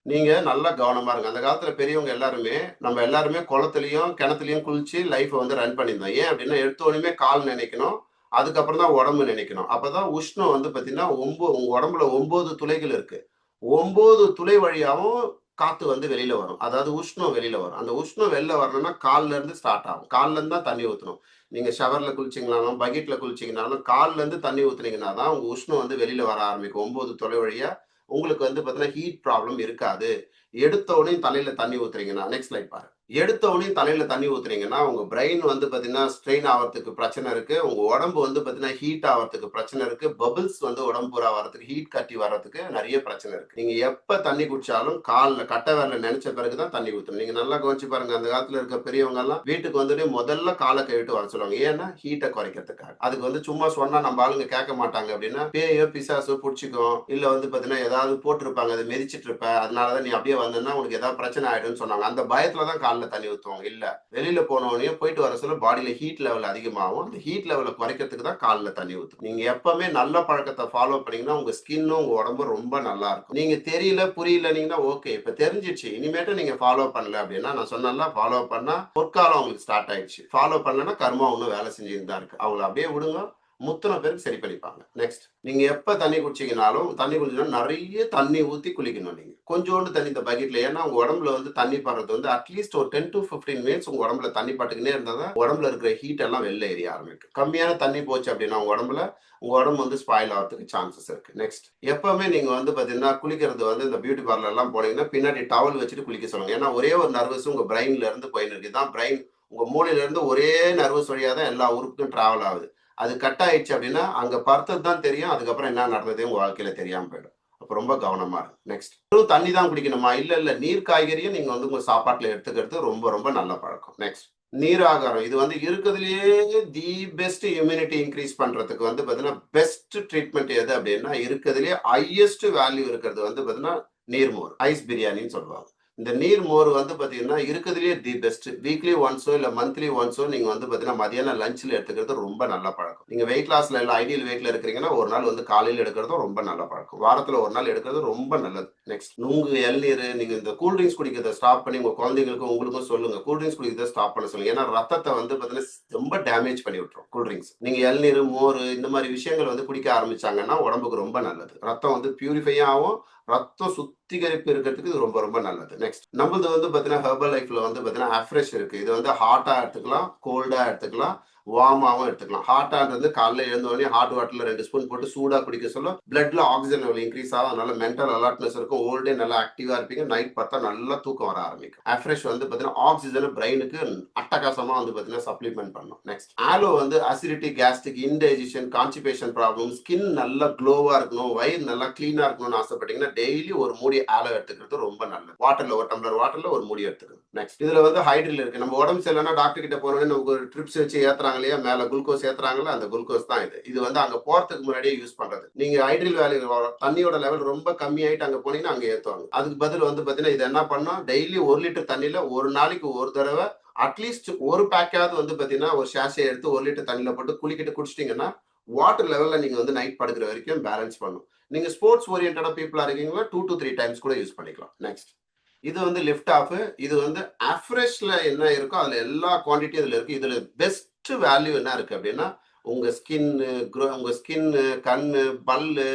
நீங்க நல்லா கவனமா இருங்க. அந்த காலத்துல பெரியவங்க எல்லாருமே, நம்ம எல்லாருமே குளத்திலயும், கிணத்துலயும் குளிச்சு லைஃப வந்து ரன் பண்ணியிருந்தோம். ஏன் அப்டின்னா, எடுத்தோனயுமே கால் நனைக்கணும். அதுக்கப்புறம் தான் உடம்பு நனைக்கணும். அப்பதான் உஷ்ணம் வந்து பார்த்தீங்கன்னா, உங்க உடம்புல 9 துளைகள் இருக்கு. 9 துளை வழியாவும் காத்து வந்து வெளில வரும். அதாவது உஷ்ணம் வெளில வரும். அந்த உஷ்ணம் வெளில வரணும்னா கால்ல இருந்து ஸ்டார்ட் ஆகும். கால்ல இருந்து தான் தண்ணி ஊத்தணும். நீங்க ஷவர்ல குளிச்சீங்கனாலும், பக்கெட்ல குளிச்சீங்கனாலும், கால்ல இருந்து தண்ணி ஊத்துனீங்கன்னா தான் உங்க உஷ்ணம் வந்து வெளில வர ஆரம்பிக்கும். 9 துளை வழியா உங்களுக்கு வந்து பார்த்தீங்கன்னா, ஹீட் ப்ராப்ளம் இருக்காது. எடுத்த உடனே தலையில தண்ணி ஊத்துறீங்கன்னா நெக்ஸ்ட் ஸ்லைட் பாருங்க. எடுத்த உடனே தலையில தண்ணி ஊத்துறீங்கன்னா, உங்க பிரெயின் வந்து பார்த்தீங்கன்னா, ஸ்ட்ரெயின் ஆவறதுக்கு பிரச்சனை இருக்கு. உங்க உடம்பு வந்து பார்த்தீங்கன்னா, ஹீட் ஆவறதுக்கு பிரச்சனை இருக்கு. பபிள்ஸ் வந்து உடம்பு பூரா வரதுக்கு, ஹீட் கட்டி வர்றதுக்கு நெறைய பிரச்சனை இருக்கு. நீங்க எப்ப தண்ணி குடிச்சாலும் கால்ல கட்டை விரல்ல நெனச்ச பிறகு தான் தண்ணி ஊத்தணும். நீங்க நல்லா கவனிச்சு பாருங்க. அந்த காலத்துல இருக்க பெரியவங்கலாம் வீட்டுக்கு வந்துட்டு முதல்ல கால கழுவிட்டு வர சொல்லுவாங்க. ஏன்னா, ஹீட்ட குறைக்கிறதுக்காக. அதுக்கு வந்து சும்மா சொன்னா நம்ம ஆளுங்க கேட்க மாட்டாங்க அப்டின்னா, பேயோ, பிசாசோ புடிச்சுக்கும். இல்ல வந்து பார்த்தீங்கன்னா, ஏதாவது போட்டிருப்பாங்க. அத மிதிச்சிட்டு இருப்ப. அதனால தான் நீ அப்படியே வந்தன்னா, உனக்கு ஏதாவது பிரச்சனை ஆயிடும்னு சொன்னாங்க. அந்த பயத்துல தான் கால்ல தண்ணி ஊத்துவாங்க. இல்ல. வெளியில போனோனயே போயிட்டு வர சொல்ல பாடியில ஹீட் லெவல் அதிகமாகும். அந்த ஹீட் லெவல குறைக்கிறதுக்கு தான் கால்ல தண்ணி ஊத்தணும். நீங்க எப்பவுமே நல்ல பழக்கத்த ஃபாலோ பண்ணீங்கன்னா, உங்க ஸ்கின்னும், உங்க உடம்பும் ரொம்ப நல்லா இருக்கும். நீங்க தெரியல, புரியலனீங்கன்னா ஓகே. இப்ப தெரிஞ்சிருச்சு. இனிமேட்டு நீங்க ஃபாலோ பண்ணல அப்படின்னா, நான் சொன்னேன்ல ஃபாலோ பண்ணா பொற்காலம் உங்களுக்கு ஸ்டார்ட் ஆயிடுச்சு. ஃபாலோ பண்ணலன்னா கர்மா இன்னும் வேலை செஞ்சுட்டு தான் இருக்கு. அவங்கள அப்படியே விடுங்க. முத்துன பிறகு சரி பண்ணிப்பாங்க. நெக்ஸ்ட். நீங்க எப்ப தண்ணி குடிச்சீங்கனாலும், தண்ணி குடிச்சா நெறைய தண்ணி ஊத்தி குளிக்கணும் நீங்க. கொஞ்சோண்டு தண்ணி இந்த பக்கெட்ல. ஏன்னா, உங்க உடம்புல வந்து தண்ணி படுறது வந்து அட்லீஸ்ட் ஒரு 10 டூ 15 மினிட்ஸ் உங்க உடம்புல தண்ணி பட்டுக்கின்னே இருந்தா தான், உடம்புல இருக்கிற ஹீட் எல்லாம் வெளில எரிய ஆரம்பிக்கும். கம்மியான தண்ணி போச்சு அப்டின்னா உங்க உடம்புல, உங்க உடம்பு வந்து ஸ்பாயில் ஆவறதுக்கு சான்சஸ் இருக்கு. நெக்ஸ்ட். எப்பவுமே நீங்க வந்து பார்த்தீங்கன்னா, குளிக்கிறது வந்து இந்த பியூட்டி பார்லர்லாம் போனீங்கன்னா, பின்னாடி டவல் வச்சுட்டு குளிக்க சொல்லுங்க. ஏன்னா, ஒரே ஒரு நர்வஸ் உங்க பிரெயின்ல இருந்து போயின்னு இருக்கு. இதான் பிரெயின் உங்க மூளையில இருந்து ஒரே நர்வஸ் வழியா தான் எல்லா உறுப்புக்கும் டிராவல் ஆகுது. அது கட் ஆயிடுச்சு அப்படின்னா, அங்க பார்த்தது தான் தெரியும். அதுக்கப்புறம் என்ன நடந்ததே உங்க வாழ்க்கையில தெரியாம போயிடும். அப்ப ரொம்ப கவனமா இருங்க. நெக்ஸ்ட். வெறும் தண்ணி தான் குடிக்கணுமா? இல்ல, இல்ல. நீர் காய்கறியும் நீங்க வந்து உங்க சாப்பாட்டுல எடுத்துக்கிறது ரொம்ப, ரொம்ப நல்ல பழக்கம். நெக்ஸ்ட். நீர் ஆகாரம். இது வந்து இருக்கதிலேயே தி பெஸ்ட் இம்யூனிட்டி இன்கிரீஸ் பண்றதுக்கு வந்து பார்த்தீங்கன்னா, பெஸ்ட் ட்ரீட்மெண்ட் எது அப்படின்னா, இருக்கதிலேயே ஹையஸ்ட் வேல்யூ இருக்கிறது வந்து பார்த்தீங்கன்னா, நீர்மோர். ஐஸ் பிரியாணின்னு சொல்லுவாங்க. இந்த நீர் மோர் வந்து பார்த்தீங்கன்னா, இருக்கதிலேயே தி பெஸ்ட். வீக்லி ஒன்ஸோ இல்ல மந்த்லி ஒன்ஸோ நீங்க வந்து பார்த்தீங்கன்னா, மதியானம் லஞ்ச்ல எடுத்துக்கிறது ரொம்ப நல்ல பழக்கம். நீங்க வெயிட் லாஸ்ல இல்ல ஐடியல் வெயிட்ல இருக்கிறீங்கன்னா, ஒரு நாள் வந்து காலையில எடுக்கிறதும் ரொம்ப நல்ல பழக்கம். வாரத்துல ஒரு நாள் எடுக்கிறது ரொம்ப நல்லது. நெக்ஸ்ட். நுங்கு, இளநீரு நீங்க இந்த கூல் ட்ரிங்க்ஸ் குடிக்கிறத ஸ்டாப் பண்ணி உங்க குழந்தைகளுக்கும், உங்களுக்கும் சொல்லுங்க. கூல் ட்ரிங்க்ஸ் குடிக்கிறத ஸ்டாப் பண்ண சொல்லுங்க. ஏன்னா, ரத்தத்த வந்து பார்த்தீங்கன்னா, ரொம்ப டேமேஜ் பண்ணி விட்டுரும் கூல் ட்ரிங்க்ஸ். நீங்க இளநீரு, மோரு இந்த மாரி விஷயங்கள் வந்து குடிக்க ஆரம்பிச்சாங்கன்னா, உடம்புக்கு ரொம்ப நல்லது. ரத்தம் வந்து பியூரிஃபை ஆவும். ரத்தம் சுத்திகரிப்பு இருக்கிறதுக்கு இது ரொம்ப ரொம்ப நல்லது. நெக்ஸ்ட். நம்மளது வந்து பார்த்தீங்கன்னா, ஹெர்பல் லைஃப்ல வந்து பார்த்தீங்கன்னா, அஃப்ரெஷ் இருக்கு. இது வந்து ஹாட்டா எடுத்துக்கலாம், கோல்டா எடுத்துக்கலாம், வார்மாவும் எடுத்துக்கலாம். ஹாட்டான்றது காலைல எழுந்த உடனே ஹாட் வாட்டர்ல 2 ஸ்பூன் போட்டு சூடா குடிக்க சொல்ல, பிளட்ல ஆக்ஸிஜன் லெவல் இன்கிரீஸ் ஆகும். அதனால மென்டல் அலர்ட்னஸ் இருக்கும். ஹோல் டே நல்லா ஆக்டிவா இருப்பீங்க. நைட் பார்த்தா நல்லா தூக்கம் வர ஆரம்பிக்கும். அஃப்ரெஷ் வந்து பார்த்தீங்கன்னா, ஆக்ஸிஜன் பிரெயினுக்கு அட்டகாசமா வந்து பார்த்தீங்கன்னா, சப்ளிமெண்ட் பண்ணும். நெக்ஸ்ட். ஆலோ வந்து acidity, gastric, indigestion, constipation problem, skin நல்லா க்ளோவா இருக்கணும், வயிறு நல்லா கிளீனா இருக்கணும்னு ஆசைப்பட்டீங்கன்னா, டெய்லி ஒரு மூடி ஆலோ எடுத்துக்கிறது ரொம்ப நல்லது. வாட்டர்ல ஒரு டம்ளர் வாட்டர்ல ஒரு மூடி எடுத்துக்கணும். நெக்ஸ்ட். இதுல வந்து ஹைட்ரில் இருக்கு. நம்ம உடம்பு சரியில்லைன்னா டாக்டர் கிட்ட போனோடனே நமக்கு ஒரு ட்ரிப்ஸ் வச்சு ஏத்துறாங்க இல்லையா? மேல குளுக்கோஸ் ஏத்துறாங்கல்ல, அந்த குளுக்கோஸ் தான் இது. இது வந்து அங்க போறதுக்கு முன்னாடியே யூஸ் பண்றது. நீங்க ஹைட்ரில் வேல்யூ தண்ணியோட லெவல் ரொம்ப கம்மியாயிட்டு அங்க போனீங்கன்னா அங்க ஏத்துவாங்க. அதுக்கு பதில் வந்து பாத்தீங்கன்னா, இது என்ன பண்ணும்? டெய்லி 1 லிட்டர் தண்ணியில ஒரு நாளைக்கு ஒரு தடவ அட்லீஸ்ட் ஒரு பேக்காவது வந்து பாத்தீங்கன்னா, ஒரு சாஷே எடுத்து 1 லிட்டர் தண்ணியில போட்டு குளிக்கிட்டு குடிச்சிட்டீங்கன்னா, வாட்டர் லெவல்ல நீங்க வந்து நைட் படுக்கிற வரைக்கும் பேலன்ஸ் பண்ணும். நீங்க ஸ்போர்ட்ஸ் ஓரியன்டடா பீப்பிளா இருக்கீங்கன்னா 2 டூ 3 டைம்ஸ் கூட யூஸ் பண்ணிக்கலாம். நெக்ஸ்ட். இது வந்து லிஃப்ட் ஆஃப். இது வந்து அஃப்ரெஷ்ல என்ன இருக்கோ அதுல எல்லா குவான்டிட்டியும் இதுல இருக்கு. இதுல பெஸ்ட் வேல்யூ என்ன இருக்கு அப்படின்னா, உங்க ஸ்கின்னு, உங்க ஸ்கின்னு, கண்ணு, பல்லு,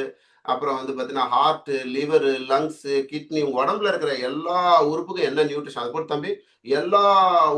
அப்புறம் வந்து பார்த்தீங்கன்னா, ஹார்ட், லிவர், லங்ஸ், கிட்னி உங்க உடம்புல இருக்கிற எல்லா உறுப்புக்கும் என்ன நியூட்ரிஷன் அது போட்டு தம்பி எல்லா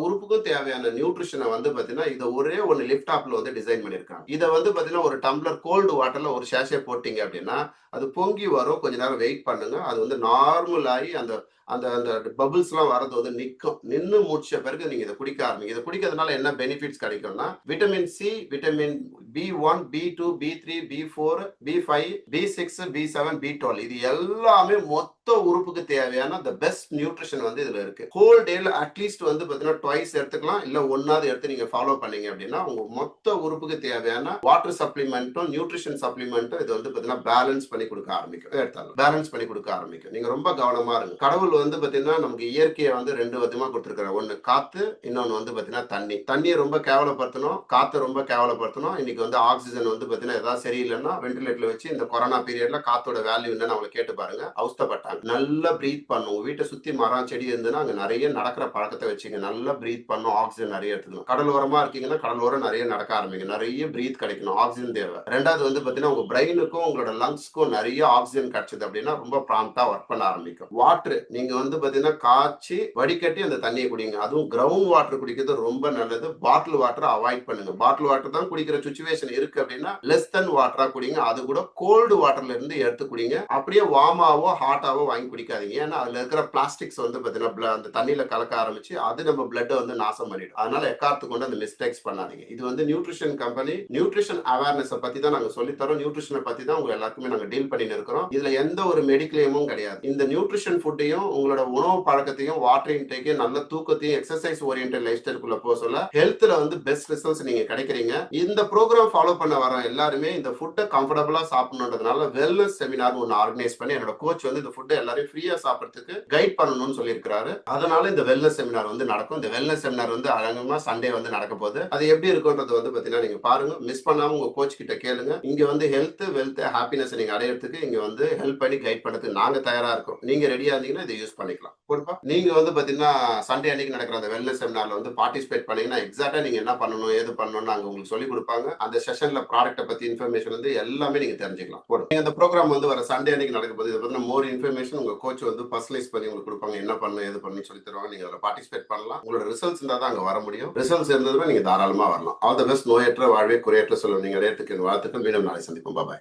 உறுப்புக்கும் தேவையான நியூட்ரிஷனை வந்து பார்த்தீங்கன்னா, இத ஒரே ஒண்ணு லிஃப்ட் ஆப்ல வந்து டிசைன் பண்ணியிருக்காங்க. இத வந்து பார்த்தீங்கன்னா, ஒரு டம்ளர் கோல்டு வாட்டர்ல ஒரு சேஷே போட்டீங்க அப்படின்னா, அது பொங்கி வரும். கொஞ்ச நேரம் வெயிட் பண்ணுங்க. அது வந்து நார்மல் ஆயி அந்த அந்த அந்த பபிள்ஸ்லாம் வரது வந்து நிக்கும். நின்னு முடிச்ச பிறகு நீங்க இத குடிக்க ஆரம்பிங்க. இத குடிக்கிறதுனால என்ன பெனிஃபிட்ஸ் கிடைக்கும்னா, vitamin C, vitamin B1, B2, B3, B4, B5, B6, B7, B12 இது எல்லாமே மொத்த உறுப்புக்கு தேவையான தி பெஸ்ட் நியூட்ரிஷன் வந்து இதுல இருக்கு. ஹோல் டேல அட்லீஸ்ட் வந்து பாத்தீங்கன்னா ட்வைஸ் எடுத்துக்கலாம். இல்ல ஒண்ணாவது எடுத்து நீங்க ஃபாலோ பண்ணீங்க அப்படின்னா, உங்க மொத்த உறுப்புக்கு தேவையான வாட்டர் சப்ளிமெண்ட்டும், நியூட்ரிஷன் சப்ளிமெண்ட்டும் இது வந்து பாத்தீங்கன்னா பேலன்ஸ் பண்ணி கொடுக்க ஆரம்பிக்கும். எடுத்தாலும் பேலன்ஸ் பண்ணி கொடுக்க ஆரம்பிக்கும். நீங்க ரொம்ப கவனமா இருங்க. கடவுள் வந்து பாத்தீங்கன்னா நமக்கு இயற்கையை வந்து 2 விதமா கொடுத்திருக்காரு. ஒண்ணு காத்து, இன்னொன்னு வந்து பாத்தீங்கன்னா தண்ணி. தண்ணியை ரொம்ப கேவலப்படுத்தணும், காத்தை ரொம்ப கேவலப்படுத்தணும். இன்னைக்கு வந்து ஆக்சிஜன் வந்து பாத்தீங்கன்னா ஏதாவது சரியில்லைன்னா வென்டிலேட்டர்ல வச்சு இந்த கொரோனா பீரியட்ல காத்தோட வேல்யூ என்னன்னு அவங்களை கேட்டு பாருங்க. அவஸ்தைப்பட்டாங்க. மாட்டாங்க. நல்லா பிரீத் பண்ணும். உங்க வீட்டை சுத்தி மரம் செடி இருந்ததுன்னா அங்க நிறைய நடக்கிற பழக்கத்தை வச்சுங்க. நல்லா பிரீத் பண்ணும், ஆக்சிஜன் நிறைய எடுத்துக்கணும். கடலோரமா இருக்கீங்கன்னா கடலோரம் நிறைய நடக்க ஆரம்பிங்க. நிறைய பிரீத் கிடைக்கணும், ஆக்சிஜன் தேவை. ரெண்டாவது வந்து பாத்தீங்கன்னா உங்க பிரெயினுக்கும் உங்களோட லங்ஸ்க்கும் நிறைய ஆக்சிஜன் கிடைச்சது அப்படின்னா ரொம்ப ப்ராம்ப்டா ஒர்க் பண்ண ஆரம்பிக்கும். வாட்டர் நீங்க வந்து பாத்தீங்கன்னா காய்ச்சி வடிகட்டி அந்த தண்ணியை குடிங்க. அதுவும் கிரவுண்ட் வாட்டர் குடிக்கிறது ரொம்ப நல்லது. பாட்டில் வாட்டரை அவாய்ட் பண்ணுங்க. பாட்டில் வாட்டர் தான் குடிக்கிற சுச்சுவேஷன் இருக்கு அப்படின்னா லெஸ் தென் வாட்டரா குடிங்க. அது கூட கோல்டு வாட்டர்ல இருந்து எடுத்து குடிங்க. அப்படியே வார்மாவோ ஹாட்டாவோ வாங்கி குடிக்காதீங்க. ஏன்னா அதுல இருக்கிற பிளாஸ்டிக்ஸ் வந்து பாத்தீங்கன்னா அந்த தண்ணியில கலக்க ஆரம்பிச்சு அது நம்ம பிளட்டை வந்து நாசம் பண்ணிடும். அதனால எக்காரத்து கொண்டு அந்த மிஸ்டேக்ஸ் பண்ணாதீங்க. இது வந்து நியூட்ரிஷன் கம்பெனி நியூட்ரிஷன் அவேர்னஸ் பத்தி தான் நாங்க சொல்லி தரோம். நியூட்ரிஷனை பத்தி தான் உங்க எல்லாருக்குமே நாங்க டீல் பண்ணி இருக்கிறோம். இதுல எந்த ஒரு மெடிக்ளைமும் கிடையாது. இந்த நியூட்ரிஷன் ஃபுட்டையும் உங்களோட உணவு பழக்கத்தையும் வாட்டர் இன்டேக்கையும் நல்ல தூக்கத்தையும் எக்ஸசைஸ் ஓரியன்டட் லைஃப் ஸ்டைலுக்குள்ள போக சொல்ல ஹெல்த்ல வந்து பெஸ்ட் ரிசல்ட்ஸ் நீங்க கிடைக்கிறீங்க. இந்த ப்ரோக்ராம் ஃபாலோ பண்ண வர எல்லாருமே இந்த ஃபுட்டை கம்ஃபர்டபுளா சாப்பிடணுன்றதுனால வெல்னஸ் செமினார் ஒன்னு ஆர்கனைஸ் பண்ணி என்னோட கோச் வந்து இந்த ஃபுட்டை எல்லாரையும் ஃப்ரீயா சாப்பிடறதுக்கு கைட் பண்ணணும்னு சொல்லியிருக்காரு. அதனால இந்த வெல்னஸ் செமினார் வந்து நடக்கும். இந்த வெல்னஸ் செமினார் வந்து அழகமா சண்டே வந்து நடக்க போகுது. அது எப்படி இருக்கும்ன்றது வந்து பாத்தீங்கன்னா நீங்க பாருங்க, மிஸ் பண்ணாம உங்க கோச் கிட்ட கேளுங்க. இங்க வந்து ஹெல்த் வெல்த் ஹாப்பினஸ் நீங்க அடையறதுக்கு இங்க வந்து ஹெல்ப் பண்ணி கைட் பண்றதுக்கு நாங்க தயாரா இருக்கோம். நீங்க ரெடியா இருந்தீங்கன்னா இதை யூஸ் பண்ணிக்கலாம். போடுப்பா. நீங்க வந்து பாத்தீங்கன்னா சண்டே அன்னைக்கு நடக்கிற அந்த வெல்னஸ் செமினார்ல வந்து பார்ட்டிசிபேட் பண்ணீங்கன்னா எக்ஸாக்டா நீங்க என்ன பண்ணணும் ஏது பண்ணணும்னு அங்க உங்களுக்கு சொல்லி கொடுப்பாங்க. அந்த செஷன்ல ப்ராடக்ட்டை பத்தி இன்ஃபர்மேஷன் வந்து எல்லாமே நீங்க தெரிஞ்சுக்கலாம். போடும். நீங்க அந்த ப்ரோக்ராம் வந்து வர சண்டே அன்னைக்கு நடக்க போகுது. இதை பத்தின மோர் இன்ஃபர்மேஷன் உங்க கோச் வந்து பர்சனலைஸ் பண்ணி உங்களுக்கு கொடுப்பாங்க. என்ன பண்ணணும் ஏது பண்ணணும்னு சொல்லி தருவாங்க. நீங்க அதில் பார்ட்டிசிபேட் பண்ணலாம். உங்களோட ரிசல்ட்ஸ் இருந்தா தான் அங்க வர முடியும். ரிசல்ட்ஸ் இருந்ததுன்னா நீங்க தாராளமா வரலாம். All the best. நோயற்ற வாழ்வே குறையற்ற சொல்லும் நீங்க அடையறதுக்கு வாழ்த்துக்கள். மீண்டும் நாளை சந்திப்போம். பாய்.